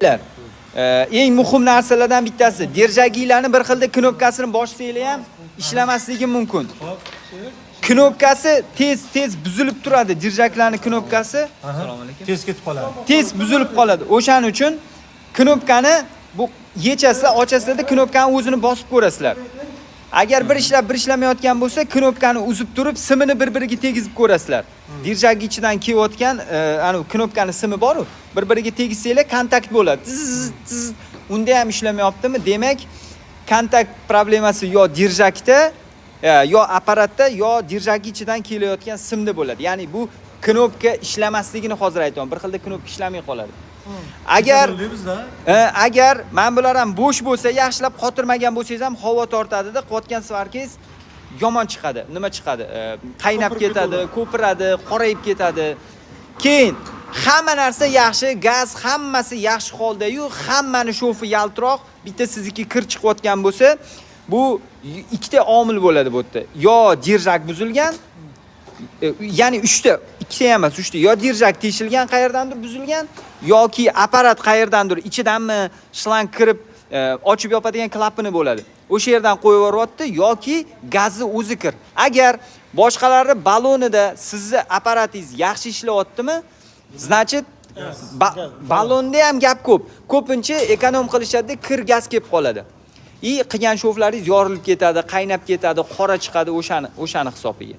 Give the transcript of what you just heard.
Eng muhim narsalardan bittasi, derjaginglarni bir xilda knopkasini bossangiz ham ishlamasligi mumkin. Knopkasi tez buzilib turadi, derjaklarning knopkasi. Assalomu alaykum. Tez ketib qoladi. Tez buzilib qoladi. O'shaning uchun knopkani bu yechasizlar, ochasizlar, knopkani o'zini bosib ko'rasizlar. Agar bir ishlamayotgan bo'lsa, knopkani uzib turib, simini bir-biriga tegizib ko'rasizlar. Derjak ichidan kelayotgan, ana knopkani simi bor-ku, bir-biriga tegizsanglar kontakt bo'ladi. Unda ham ishlamayaptimi? Demak, kontakt problemasi yo derjakda, yo apparatda, yo derjak ichidan kelayotgan simda bo'ladi. Ya'ni bu knopka ishlamasligini hozir aytaman. Bir xilda knopka ishlamay qoladi. Agar men bular ham bo'sh bo'lsa, yaxshilab qotirmagan bo'lsangiz ham havo tortadi-da, qotgan svarkangiz yomon chiqadi. Nima chiqadi? Qaynab ketadi, ko'piradi, qorayib ketadi. Keyin hamma narsa yaxshi, gaz hammasi yaxshi holda-yu, hammani shofi yaltiroq, bitta sizniki kir chiqayotgan bo'lsa, bu ikkita omil bo'ladi bu yerda. Yo derjak buzilgan, ya'ni 3 ta, 2 ta emas, 3 ta. Yo derjak teshilgan, qayerdandir buzilgan, yoki apparat qayerdandir ichidanmi shlang kirib ochib yopadigan klapani bo'ladi. O'sha yerdan qo'yib yuboryapti yoki gazi o'zi kir. Agar boshqalari balonida sizni apparatingiz yaxshi ishlayaptimi, значит balonda ham gap ko'p. Ko'pincha ekonom qilishadi, kir gaz kelib qoladi. Qilgan shoflaringiz yorilib ketadi, qaynab ketadi, qora chiqadi o'shani hisobiga.